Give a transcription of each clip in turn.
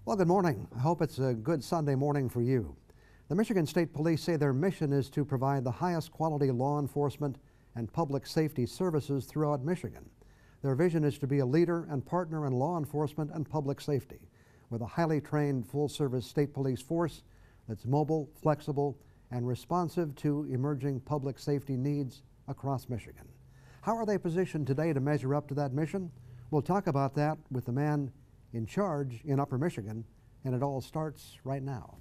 Well, good morning. I hope it's a good Sunday morning for you. The Michigan State Police say their mission is to provide the highest quality law enforcement and public safety services throughout Michigan. Their vision is to be a leader and partner in law enforcement and public safety with a highly trained full-service state police force that's mobile, flexible, and responsive to emerging public safety needs across Michigan. How are they positioned today to measure up to that mission? We'll talk about that with the man in charge in Upper Michigan, and it all starts right now.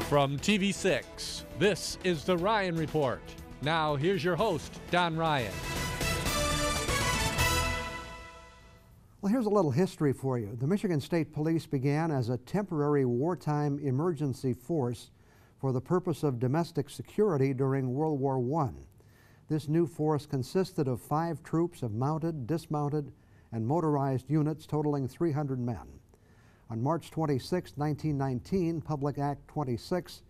From TV6, this is the Ryan Report. Now here's your host, Don Ryan. Well, here's a little history for you. The Michigan State Police began as a temporary wartime emergency force for the purpose of domestic security during World War I. This new force consisted of 5 troops of mounted, dismounted, and motorized units totaling 300 men. On March 26, 1919, Public Act 26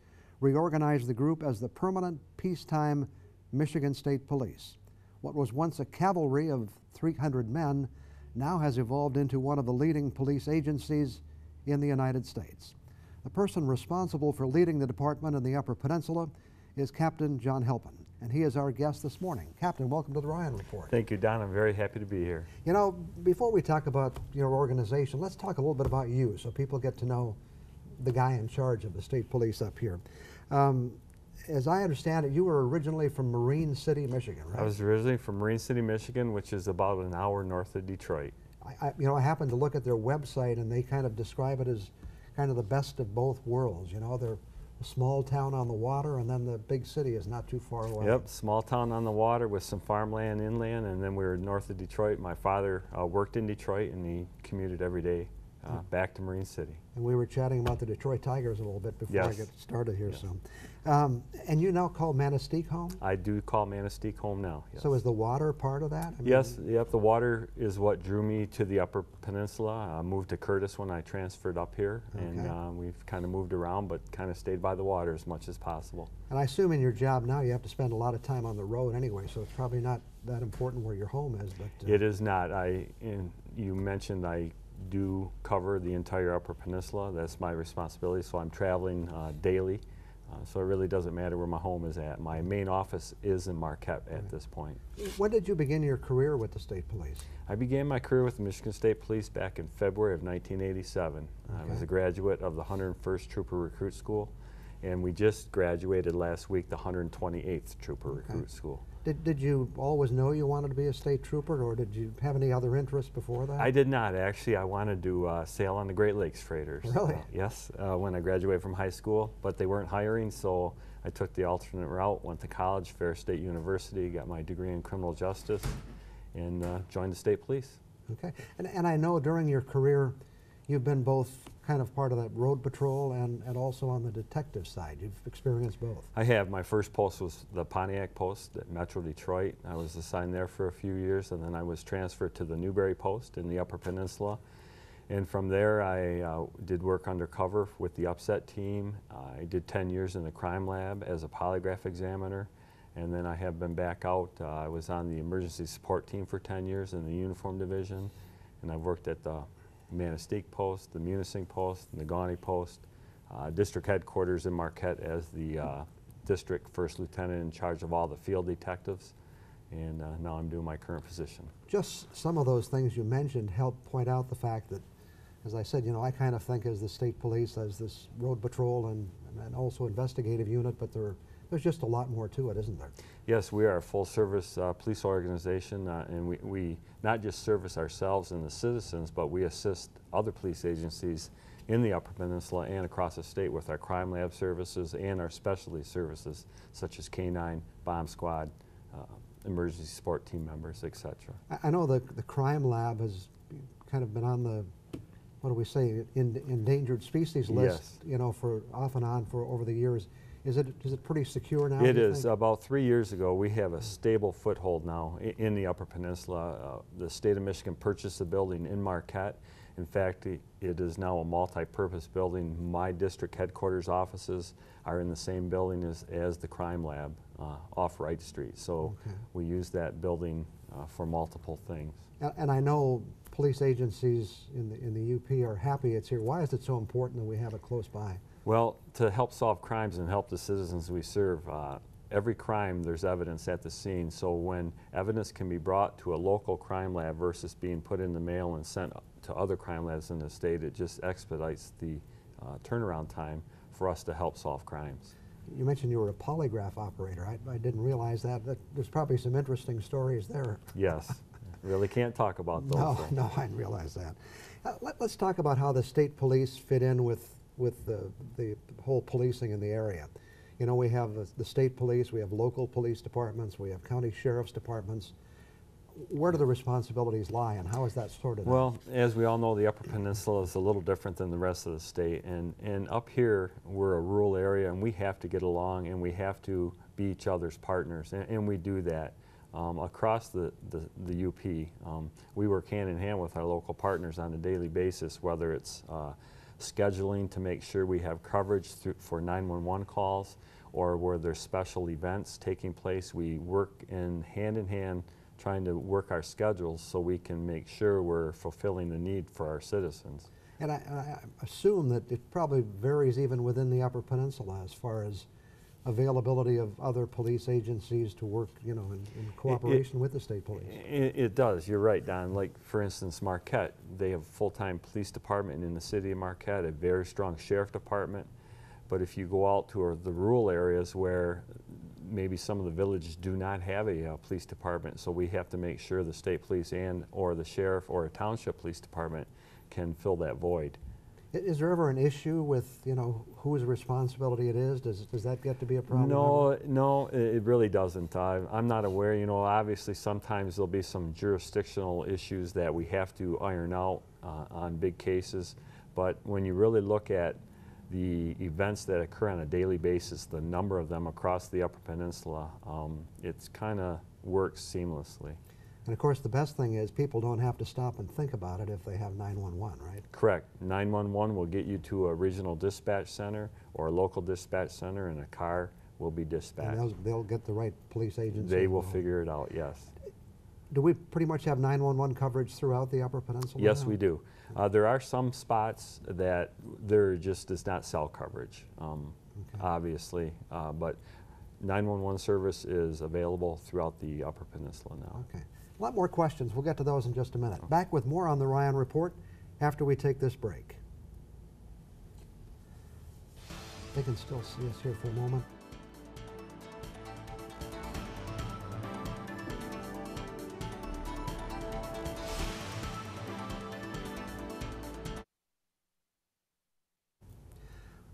reorganized the group as the Permanent Peacetime Michigan State Police. What was once a cavalry of 300 men now has evolved into one of the leading police agencies in the United States. The person responsible for leading the department in the Upper Peninsula is Captain John Helpin, and he is our guest this morning. Captain, welcome to the Ryan Report. Thank you, Don. I'm very happy to be here. You know, before we talk about your organization, let's talk a little bit about you so people get to know the guy in charge of the state police up here. As I understand it, you were originally from Marine City, Michigan, right? I was originally from Marine City, Michigan, which is about an hour north of Detroit. I happened to look at their website, and they kind of describe it as kind of the best of both worlds. You know, they're a small town on the water, and then the big city is not too far away. Yep, small town on the water with some farmland inland, and then we were north of Detroit. My father worked in Detroit, and he commuted every day back to Marine City. And we were chatting about the Detroit Tigers a little bit before I get started here. Yes. So, and you now call Manistee home? I do call Manistee home now, yes. So is the water part of that? Yes, yep, the water is what drew me to the Upper Peninsula. I moved to Curtis when I transferred up here, and we've kind of moved around, but kind of stayed by the water as much as possible. And I assume in your job now you have to spend a lot of time on the road anyway, so it's probably not that important where your home is. But it is not. You mentioned I do cover the entire Upper Peninsula. That's my responsibility, so I'm traveling daily. So it really doesn't matter where my home is at. My main office is in Marquette at this point. When did you begin your career with the state police? I began my career with the Michigan State Police back in February of 1987. I was a graduate of the 101st Trooper Recruit School, and we just graduated last week the 128th Trooper Recruit School. Did you always know you wanted to be a state trooper, or did you have any other interests before that? I did not, actually. I wanted to sail on the Great Lakes freighters. Really? Yes, when I graduated from high school, but they weren't hiring, so I took the alternate route, went to college, Fair State University, got my degree in criminal justice, and joined the state police. Okay, and I know during your career you've been both kind of part of that road patrol and also on the detective side. You've experienced both. I have. My first post was the Pontiac post at Metro Detroit. I was assigned there for a few years, and then I was transferred to the Newberry post in the Upper Peninsula. And from there I did work undercover with the upset team. I did 10 years in the crime lab as a polygraph examiner, and then I have been back out. I was on the emergency support team for 10 years in the uniform division, and I've worked at the Manistee post, the Munising post, the Negaunee post, district headquarters in Marquette as the district first lieutenant in charge of all the field detectives, and now I'm doing my current position. Just some of those things you mentioned help point out the fact that, as I said, you know, I kind of think as the state police as this road patrol and also investigative unit, but there's just a lot more to it, isn't there? Yes, we are a full-service police organization, and we not just service ourselves and the citizens, but we assist other police agencies in the Upper Peninsula and across the state with our crime lab services and our specialty services, such as K-9, bomb squad, emergency support team members, etc. I know the crime lab has kind of been on the, what do we say, endangered species list, you know, for off and on for over the years. Is it pretty secure now? It is. About 3 years ago, we have a stable foothold now in the Upper Peninsula. The state of Michigan purchased a building in Marquette. In fact, it is now a multi-purpose building. My district headquarters offices are in the same building as the crime lab off Wright Street. So we use that building for multiple things. And I know police agencies in the UP are happy it's here. Why is it so important that we have it close by? Well, to help solve crimes and help the citizens we serve, every crime there's evidence at the scene. So when evidence can be brought to a local crime lab versus being put in the mail and sent to other crime labs in the state, it just expedites the turnaround time for us to help solve crimes. You mentioned you were a polygraph operator. I didn't realize that. There's probably some interesting stories there. Yes. Really can't talk about those. No, no, I didn't realize that. Let's talk about how the state police fit in with the whole policing in the area. You know, we have the state police, we have local police departments, we have county sheriff's departments. Where do the responsibilities lie, and how is that sorted out? Well, as we all know, the Upper Peninsula is a little different than the rest of the state, and up here we're a rural area, and we have to get along, and we have to be each other's partners, and we do that. Across the UP, we work hand in hand with our local partners on a daily basis, whether it's scheduling to make sure we have coverage for 911 calls, or where there's special events taking place. We work hand in hand trying to work our schedules so we can make sure we're fulfilling the need for our citizens. And I assume that it probably varies even within the Upper Peninsula as far as availability of other police agencies to work, you know, in cooperation with the state police. It does. You're right, Don. Like, for instance, Marquette, they have a full-time police department in the city of Marquette, a very strong sheriff department. But if you go out to the rural areas where maybe some of the villages do not have a police department, so we have to make sure the state police or the sheriff or a township police department can fill that void. Is there ever an issue with, you know, whose responsibility it is? Does that get to be a problem? No, it really doesn't. I'm not aware. You know, obviously sometimes there'll be some jurisdictional issues that we have to iron out on big cases. But when you really look at the events that occur on a daily basis, the number of them across the Upper Peninsula, it's kind of works seamlessly. And of course, the best thing is people don't have to stop and think about it if they have 911, right? Correct. 911 will get you to a regional dispatch center or a local dispatch center, and a car will be dispatched. And they'll get the right police agency. They will figure it out, yes. Do we pretty much have 911 coverage throughout the Upper Peninsula? Yes, now? we do. There are some spots that there just is not cell coverage, obviously, but 911 service is available throughout the Upper Peninsula now. Okay. A lot more questions. We'll get to those in just a minute. Back with more on the Ryan Report after we take this break. They can still see us here for a moment.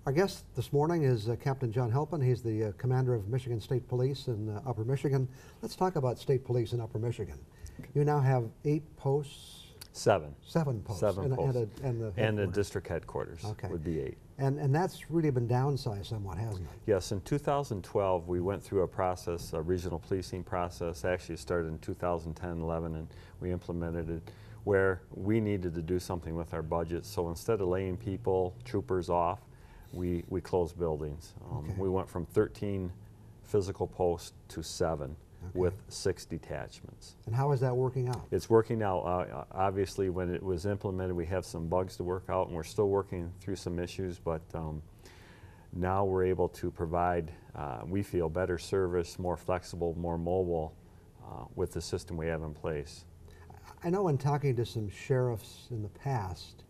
Our guest this morning is Captain John Helpin. He's the commander of Michigan State Police in Upper Michigan. Let's talk about state police in Upper Michigan. You now have 8 posts? 7. 7 posts. 7 posts. And the district headquarters would be 8. And that's really been downsized somewhat, hasn't it? Yes, in 2012 we went through a process, a regional policing process. Actually it started in 2010-11, and we implemented it where we needed to do something with our budget. So instead of laying people, troopers off, we closed buildings. We went from 13 physical posts to 7 with 6 detachments. And how is that working out? It's working out. Obviously, when it was implemented, we have some bugs to work out, and we're still working through some issues, but now we're able to provide, we feel, better service, more flexible, more mobile with the system we have in place. I know in talking to some sheriffs in the past,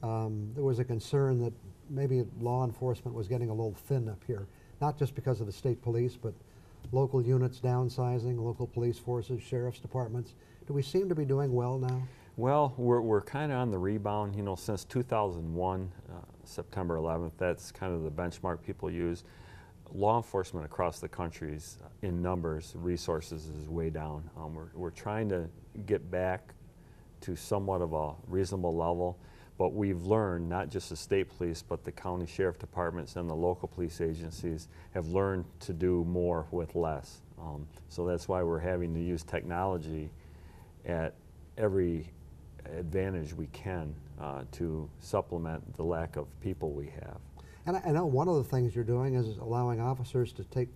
there was a concern that maybe law enforcement was getting a little thin up here, not just because of the state police, but local units downsizing, local police forces, sheriff's departments. Do we seem to be doing well now? Well, we're kind of on the rebound. You know, since 2001, September 11th, that's kind of the benchmark people use. Law enforcement across the country is, in numbers, resources is way down. We're trying to get back to somewhat of a reasonable level. But we've learned, not just the state police, but the county sheriff departments and the local police agencies have learned to do more with less. So that's why we're having to use technology at every advantage we can to supplement the lack of people we have. And I know one of the things you're doing is allowing officers to take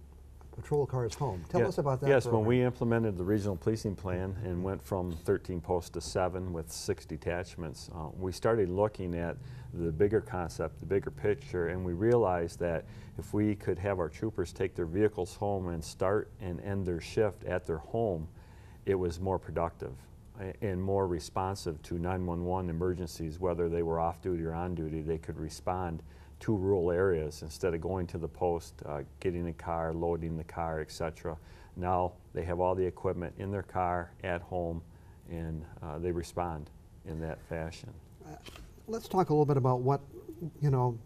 patrol cars home. Tell us about that Yes, program. when we implemented the regional policing plan and went from 13 posts to 7 with 6 detachments, we started looking at the bigger concept, the bigger picture, and we realized that if we could have our troopers take their vehicles home and start and end their shift at their home, it was more productive and more responsive to 911 emergencies, whether they were off duty or on duty. They could respond to rural areas instead of going to the post, getting a car, loading the car, etc. Now they have all the equipment in their car at home, and they respond in that fashion. Let's talk a little bit about what, you know,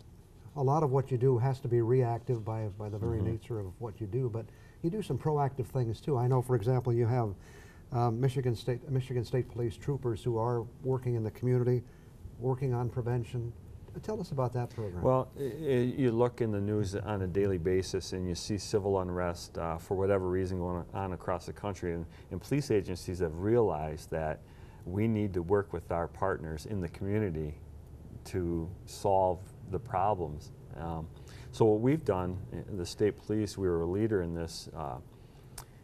a lot of what you do has to be reactive by the very nature of what you do, but you do some proactive things too. I know, for example, you have Michigan State Police troopers who are working in the community, working on prevention. Tell us about that program. Well, you look in the news on a daily basis and you see civil unrest for whatever reason going on across the country, and police agencies have realized that we need to work with our partners in the community to solve the problems. So what we've done, the state police, we were a leader in this.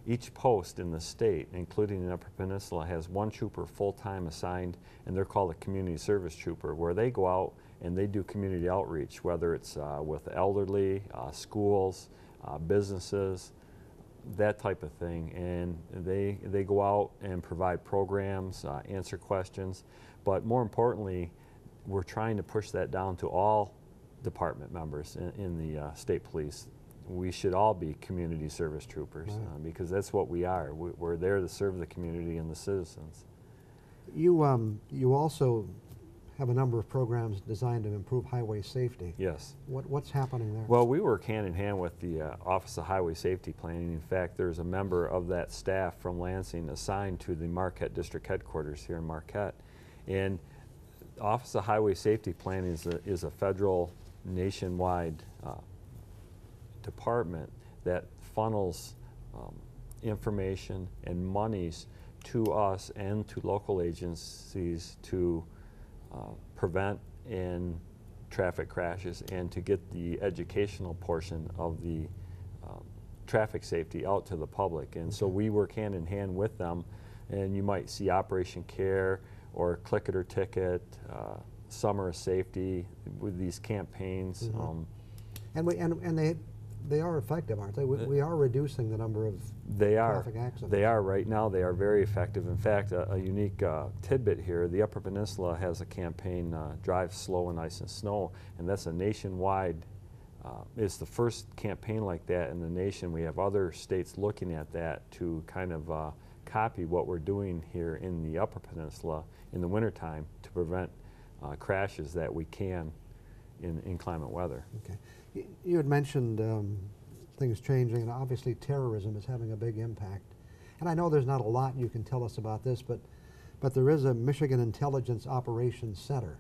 Each post in the state, including the Upper Peninsula, has one trooper full-time assigned, and they're called a community service trooper, where they go out and they do community outreach, whether it's with elderly, schools, businesses, that type of thing. And they go out and provide programs, answer questions, but more importantly, we're trying to push that down to all department members in the state police. We should all be community service troopers, because that's what we are. We're there to serve the community and the citizens. You also have a number of programs designed to improve highway safety. Yes. What's happening there? Well, we work hand in hand with the Office of Highway Safety Planning. In fact, there's a member of that staff from Lansing assigned to the Marquette District Headquarters here in Marquette. And Office of Highway Safety Planning is a federal nationwide department that funnels information and monies to us and to local agencies to prevent in traffic crashes and to get the educational portion of the traffic safety out to the public. And so we work hand in hand with them, and you might see Operation Care or Click It or Ticket, Summer of Safety with these campaigns. And they are effective, aren't they? We are reducing the number of traffic accidents. They are right now. They are very effective. In fact, a unique tidbit here, the Upper Peninsula has a campaign, Drive Slow in Ice and Snow, and that's a nationwide, it's the first campaign like that in the nation. We have other states looking at that to kind of copy what we're doing here in the Upper Peninsula in the wintertime to prevent crashes that we can in inclement weather. Okay. You had mentioned things changing, and obviously terrorism is having a big impact. And I know there's not a lot you can tell us about this, but there is a Michigan Intelligence Operations Center,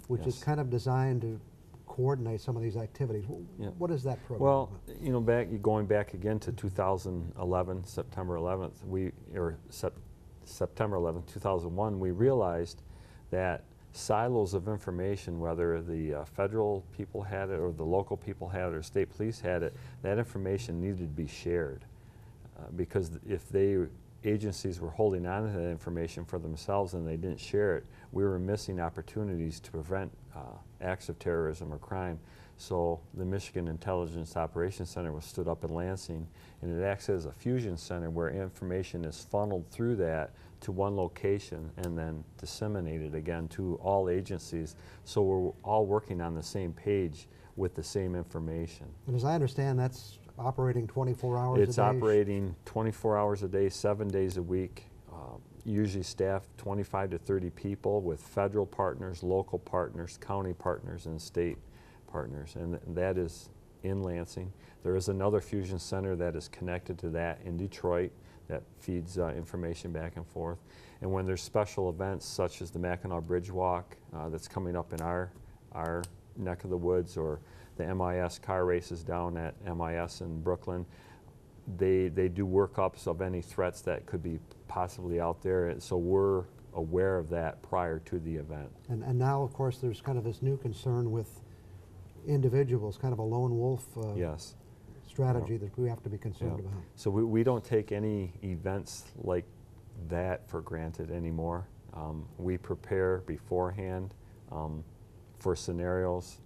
which is kind of designed to coordinate some of these activities. What is that program? Well, you know, going back again to 2011, September 11th, September 11th, 2001, we realized that silos of information, whether the federal people had it or the local people had it or state police had it, that information needed to be shared. Because if agencies were holding on to that information for themselves and they didn't share it, we were missing opportunities to prevent acts of terrorism or crime. So the Michigan Intelligence Operations Center was stood up in Lansing, and it acts as a fusion center where information is funneled through that to one location and then disseminated again to all agencies, so we're all working on the same page with the same information. And as I understand, that's operating 24 hours a day? It's operating 24 hours a day, 7 days a week, usually staffed 25 to 30 people with federal partners, local partners, county partners, and state partners, and that is in Lansing. There is another fusion center that is connected to that in Detroit that feeds information back and forth. And when there's special events such as the Mackinac Bridge Walk that's coming up in our neck of the woods, or the MIS car races down at MIS in Brooklyn, they do workups of any threats that could be possibly out there, and so we're aware of that prior to the event. And now, of course, there's kind of this new concern with individuals, kind of a lone wolf strategy that we have to be concerned about. So we don't take any events like that for granted anymore. We prepare beforehand for scenarios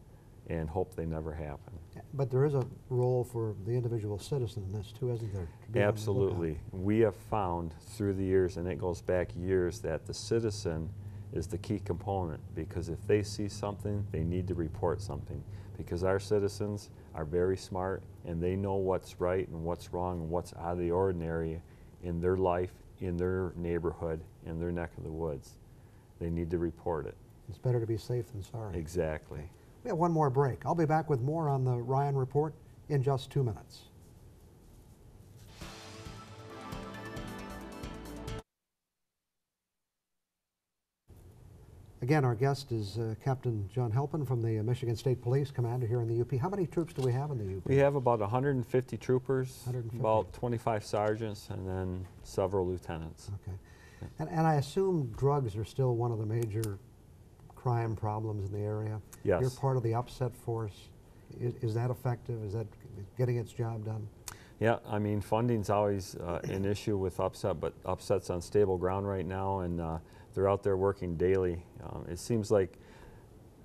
and hope they never happen. But there is a role for the individual citizen in this too, isn't there? To be on the Absolutely. lookout. We have found through the years, and it goes back years, that the citizen is the key component, because if they see something, they need to report something, because our citizens are very smart and they know what's right and what's wrong and what's out of the ordinary in their life, in their neighborhood, in their neck of the woods. They need to report it. It's better to be safe than sorry. Exactly. We have one more break. I'll be back with more on the Ryan Report in just 2 minutes. Again, our guest is Captain John Helpin from the Michigan State Police, Commander here in the UP. How many troops do we have in the UP? We have about 150 troopers, 150. about 25 sergeants, and then several lieutenants. Okay. And I assume drugs are still one of the major crime problems in the area. Yes. You're part of the upset force. Is that effective? Is that getting its job done? Yeah, I mean, funding's always an issue with upset, but upset's on stable ground right now, and they're out there working daily. It seems like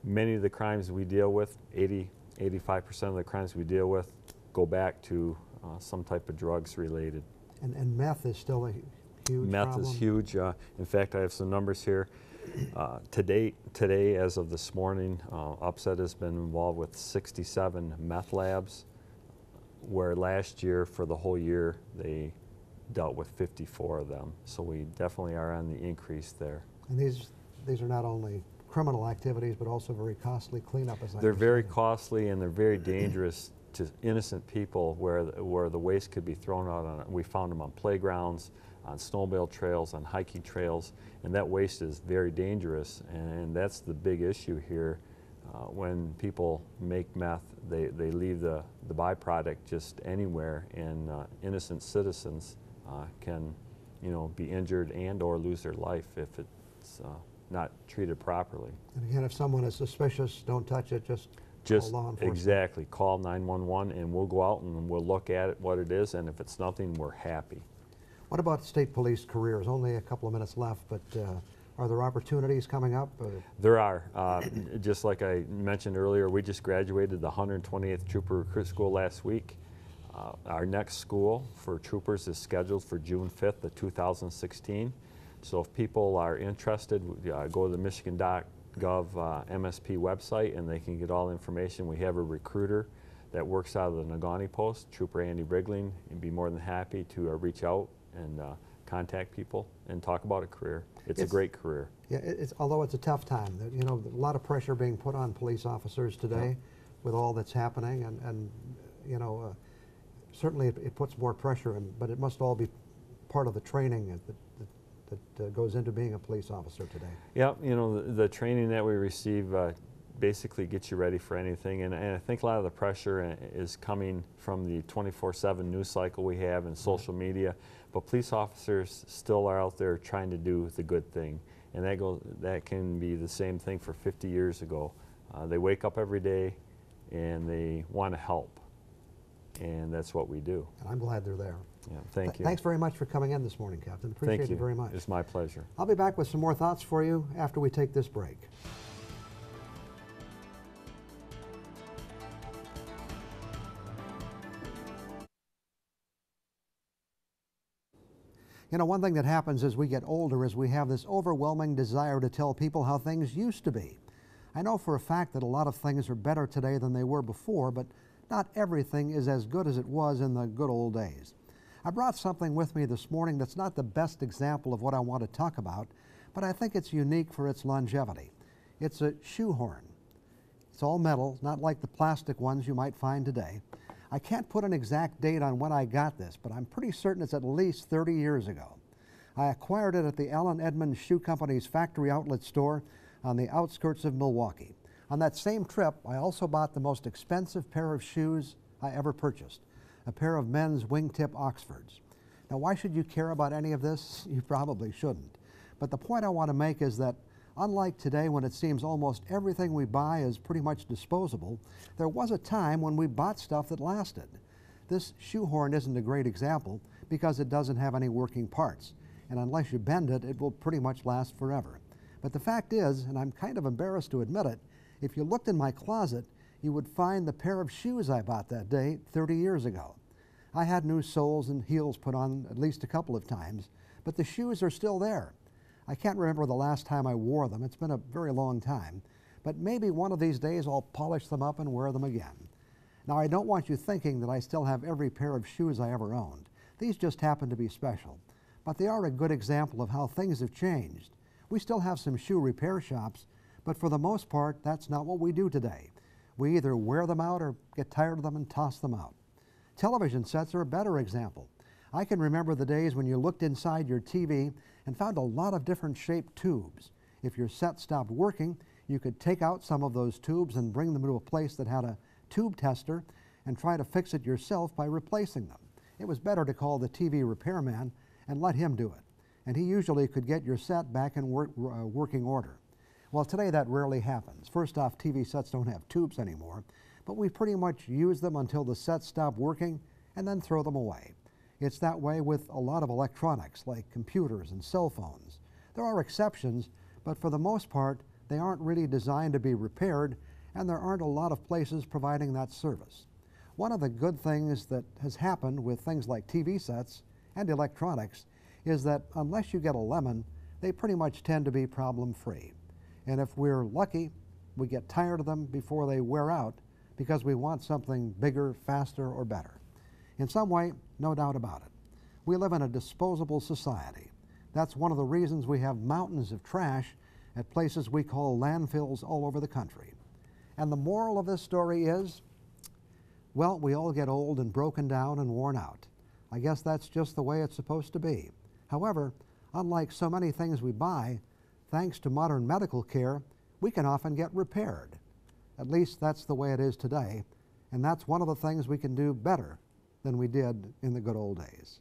many of the crimes we deal with, 85% of the crimes we deal with, go back to some type of drugs related. And meth is still a huge Meth problem? is huge. In fact, I have some numbers here. Today, as of this morning, Upset has been involved with 67 meth labs, where last year, for the whole year, they dealt with 54 of them. So we definitely are on the increase there. And these are not only criminal activities, but also very costly cleanup, as I They're very understand. costly, and they're very dangerous to innocent people, where the waste could be thrown out on. We found them on playgrounds, on snowmobile trails, on hiking trails, and that waste is very dangerous, and that's the big issue here. When people make meth, they leave the byproduct just anywhere, and innocent citizens can, be injured and or lose their life if it's not treated properly. And again, if someone is suspicious, don't touch it, just call law enforcement. Exactly, call 911 and we'll go out and we'll look at it, what it is, and if it's nothing, we're happy. What about state police careers? Only a couple of minutes left, but are there opportunities coming up? There are. Just like I mentioned earlier, we just graduated the 128th Trooper Recruit School last week. Our next school for troopers is scheduled for June 5th of 2016. So if people are interested, go to the Michigan.gov MSP website and they can get all the information. We have a recruiter that works out of the Negaunee post, Trooper Andy Brigling, and be more than happy to reach out and contact people and talk about a career. It's a great career. Yeah, although it's a tough time. A lot of pressure being put on police officers today with all that's happening, and certainly it puts more pressure, but it must all be part of the training that goes into being a police officer today. Yeah, the training that we receive basically gets you ready for anything, and I think a lot of the pressure is coming from the 24/7 news cycle we have and social media, but police officers still are out there trying to do the good thing, and that can be the same thing for 50 years ago. They wake up every day and they want to help, and that's what we do. And I'm glad they're there. Yeah, thank you. Thanks very much for coming in this morning, Captain. Appreciate it very much. It's my pleasure. I'll be back with some more thoughts for you after we take this break. One thing that happens as we get older is we have this overwhelming desire to tell people how things used to be. I know for a fact that a lot of things are better today than they were before, but not everything is as good as it was in the good old days. I brought something with me this morning that's not the best example of what I want to talk about, but I think it's unique for its longevity. It's a shoe horn. It's all metal, not like the plastic ones you might find today. I can't put an exact date on when I got this, but I'm pretty certain it's at least 30 years ago. I acquired it at the Allen Edmonds Shoe Company's factory outlet store on the outskirts of Milwaukee. On that same trip, I also bought the most expensive pair of shoes I ever purchased, a pair of men's wingtip Oxfords. Now, why should you care about any of this? You probably shouldn't. But the point I want to make is that unlike today, when it seems almost everything we buy is pretty much disposable, there was a time when we bought stuff that lasted. This shoehorn isn't a great example because it doesn't have any working parts, and unless you bend it, it will pretty much last forever. But the fact is, and I'm kind of embarrassed to admit it, if you looked in my closet, you would find the pair of shoes I bought that day 30 years ago. I had new soles and heels put on at least a couple of times, but the shoes are still there. I can't remember the last time I wore them. It's been a very long time, but maybe one of these days I'll polish them up and wear them again. Now, I don't want you thinking that I still have every pair of shoes I ever owned. These just happen to be special, but they are a good example of how things have changed. We still have some shoe repair shops, but for the most part, that's not what we do today. We either wear them out or get tired of them and toss them out. Television sets are a better example. I can remember the days when you looked inside your TV and found a lot of different shaped tubes. If your set stopped working, you could take out some of those tubes and bring them to a place that had a tube tester and try to fix it yourself by replacing them. It was better to call the TV repairman and let him do it, and he usually could get your set back in working order. Well, today that rarely happens. First off, TV sets don't have tubes anymore, but we pretty much use them until the sets stop working and then throw them away. It's that way with a lot of electronics like computers and cell phones. There are exceptions, but for the most part, they aren't really designed to be repaired, and there aren't a lot of places providing that service. One of the good things that has happened with things like TV sets and electronics is that unless you get a lemon, they pretty much tend to be problem-free. And if we're lucky, we get tired of them before they wear out because we want something bigger, faster, or better. In some way, no doubt about it. We live in a disposable society. That's one of the reasons we have mountains of trash at places we call landfills all over the country. And the moral of this story is, well, we all get old and broken down and worn out. I guess that's just the way it's supposed to be. However, unlike so many things we buy, thanks to modern medical care, we can often get repaired. At least that's the way it is today, and that's one of the things we can do better than we did in the good old days.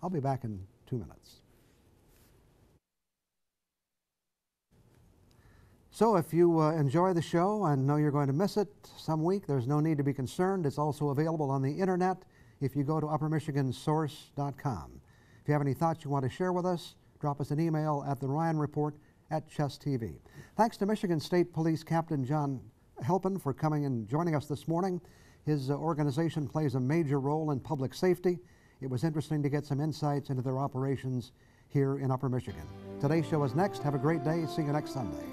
I'll be back in 2 minutes. So if you enjoy the show and know you're going to miss it some week, there's no need to be concerned. It's also available on the internet if you go to uppermichigansource.com. If you have any thoughts you want to share with us, drop us an email at theryanreport@chess.tv. Thanks to Michigan State Police Captain John Helpin for coming and joining us this morning. His organization plays a major role in public safety. It was interesting to get some insights into their operations here in Upper Michigan. Today's show is next. Have a great day. See you next Sunday.